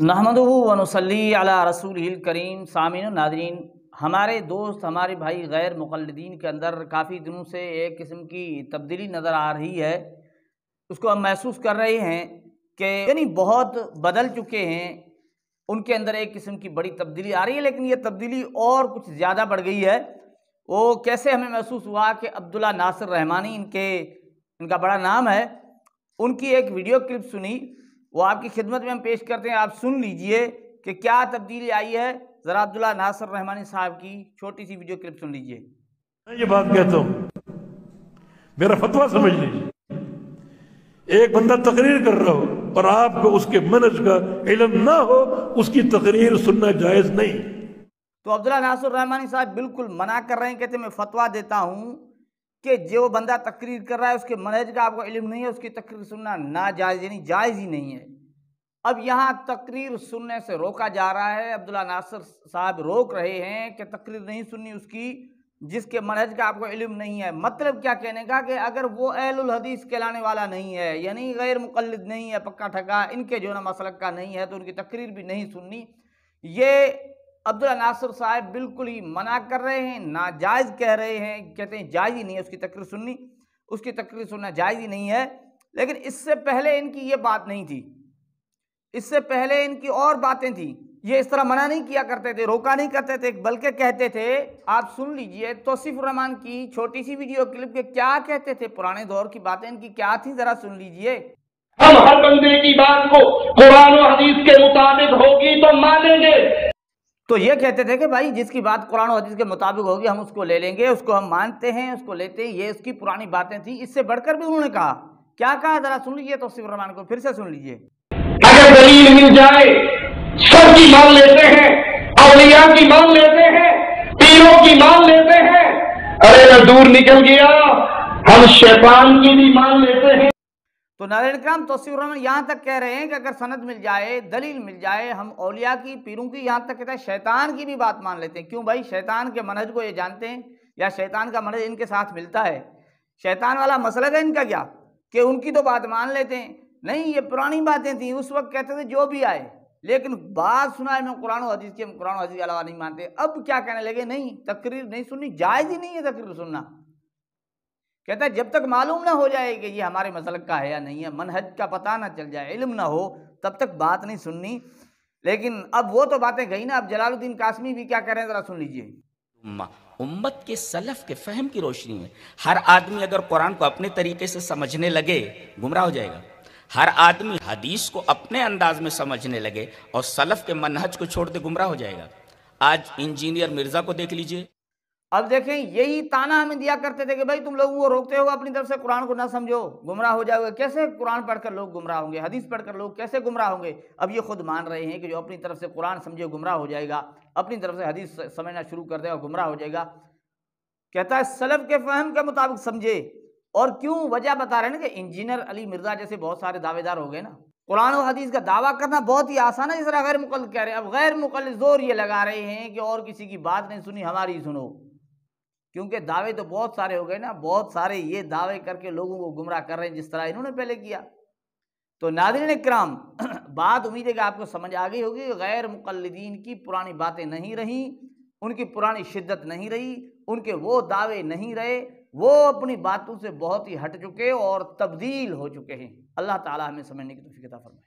नहमदुहु व नुसल्ली अला रसूलिहिल करीम। सामीन नादरीन, हमारे दोस्त हमारे भाई गैर मुक़ल्लिदीन के अंदर काफ़ी दिनों से एक किस्म की तब्दीली नज़र आ रही है। उसको हम महसूस कर रहे हैं कि यानी बहुत बदल चुके हैं, उनके अंदर एक किस्म की बड़ी तब्दीली आ रही है, लेकिन ये तब्दीली और कुछ ज़्यादा बढ़ गई है। वो कैसे हमें महसूस हुआ कि अब्दुल्ला नासिर रहमानी इनका बड़ा नाम है, उनकी एक वीडियो क्लिप सुनी, वो आपकी खिदमत में हम पेश करते हैं। आप सुन लीजिए कि क्या तब्दीली आई है। ज़रा अब्दुल्ला नासिर रहमानी साहब की छोटी सी वीडियो क्लिप सुन लीजिए। मैं ये बात कहता हूं, मेरा फतवा समझ लीजिए। एक बंदा तकरीर कर रहा हो और आपको उसके मनहज का इल्म ना हो, उसकी तकरीर सुनना जायज नहीं। तो अब्दुल्ला नासिर रहमानी साहब बिल्कुल मना कर रहे हैं, कहते मैं फतवा देता हूं कि जो बंदा तकरीर कर रहा है उसके मनहज का आपको इल्म नहीं है, उसकी तकरीर सुनना नाजायज, यानी जायज़ ही नहीं है। अब यहाँ तकरीर सुनने से रोका जा रहा है। अब्दुल्ला नासिर साहब रोक रहे हैं कि तकरीर नहीं सुननी उसकी जिसके मनहज का आपको इल्म नहीं है। मतलब क्या कहने का कि अगर वो अहलुल हदीस कहलाने वाला नहीं है, यानी गैर मुक़ल्लिद नहीं है, पक्का ठगा इनके जो ना मसलक का नहीं है, तो उनकी तकरीर भी नहीं सुननी। ये अब्दुल्ला नासिर साहब बिल्कुल ही मना कर रहे हैं, नाजायज़ कह रहे हैं, कहते हैं जायज़ ही नहीं है उसकी तकरीर सुननी, उसकी तकरीर सुनना जायज़ ही नहीं है। लेकिन इससे पहले इनकी ये बात नहीं थी, इससे पहले इनकी और बातें थी। ये इस तरह मना नहीं किया करते थे, रोका नहीं करते थे, बल्कि कहते थे, आप सुन लीजिए तौसीफ रहमान की छोटी सी वीडियो क्लिप के क्या कहते थे, पुराने दौर की बातें इनकी क्या थी, जरा सुन लीजिए। हम हर बंदे की बात को कुरान और हदीस के मुताबिक होगी तो मानेंगे। तो ये कहते थे कि भाई जिसकी बात कुरान और हदीस के मुताबिक होगी हम उसको ले लेंगे, उसको हम मानते हैं, उसको लेते हैं। ये उसकी पुरानी बातें थी। इससे बढ़कर भी उन्होंने कहा, क्या कहा, जरा सुन लीजिए तौसीफ रहमान को, फिर से सुन लीजिए। अगर दलील मिल जाए सबकी मान लेते हैं, औलिया की मान लेते हैं, पीरों की मान लेते हैं। अरे मैं दूर निकल गया, हम शैतान की भी मान लेते हैं। तो नाज़रीन किराम, तौसीफ रहमान यहाँ तक कह रहे हैं कि अगर सनद मिल जाए, दलील मिल जाए, हम औलिया की, पीरों की, यहाँ तक कहते हैं शैतान की भी बात मान लेते हैं। क्यों भाई, शैतान के मनहज को ये जानते हैं, या शैतान का मनहज इनके साथ मिलता है? शैतान वाला मसला है इनका क्या कि उनकी तो बात मान लेते हैं? नहीं, ये पुरानी बातें थी, उस वक्त कहते थे जो भी आए, लेकिन बात सुनाए मैं कुरान और हदीस के, कुरान और हदीस के अलावा नहीं मानते। अब क्या कहने लगे, नहीं तकरीर नहीं सुननी, जायज़ ही नहीं है तकरीर सुनना। कहता है जब तक मालूम ना हो जाए कि ये हमारे मसलक का है या नहीं है, मनहज का पता ना चल जाए, इल्म ना हो, तब तक बात नहीं सुननी। लेकिन अब वो तो बातें गई ना। अब जलालुद्दीन कासमी भी क्या कह रहे हैं, जरा सुन लीजिए। उम्मत के सलफ के फहम की रोशनी में हर आदमी अगर कुरान को अपने तरीके से समझने लगे, गुमराह हो जाएगा। हर आदमी हदीस को अपने अंदाज में समझने लगे और सलफ के मनहज को छोड़ दे, गुमराह हो जाएगा। आज इंजीनियर मिर्जा को देख लीजिए। अब देखें, यही ताना हमें दिया करते थे कि भाई तुम लोगों को रोकते हो अपनी तरफ से, कुरान को ना समझो, गुमराह हो जाओगे। कैसे कुरान पढ़कर लोग गुमराह होंगे, हदीस पढ़कर लोग कैसे गुमराह होंगे? अब ये खुद मान रहे हैं कि जो अपनी तरफ से कुरान समझे गुमराह हो जाएगा, अपनी तरफ से हदीस समझना शुरू कर देगा गुमराह हो जाएगा। कहता है सलफ के फहम के मुताबिक समझे। और क्यों, वजह बता रहे हैं ना कि इंजीनियर अली मिर्जा जैसे बहुत सारे दावेदार हो गए ना। कुरान और हदीस का दावा करना बहुत ही आसान है, जिस तरह गैर मुक़ल्लिद कह रहे हैं। अब गैर मुक़ल्लिद जोर ये लगा रहे हैं कि और किसी की बात नहीं सुनी, हमारी सुनो, क्योंकि दावे तो बहुत सारे हो गए ना। बहुत सारे ये दावे करके लोगों को गुमराह कर रहे हैं, जिस तरह इन्होंने पहले किया। तो नाज़रीन इकराम, बात उम्मीद है कि आपको समझ आ गई होगी। गैर मुक़ल्लिदीन की पुरानी बातें नहीं रही, उनकी पुरानी शिद्दत नहीं रही, उनके वो दावे नहीं रहे, वो अपनी बातों से बहुत ही हट चुके और तब्दील हो चुके हैं। अल्लाह ताला हमें समझने की तौफीक अता फरमाए।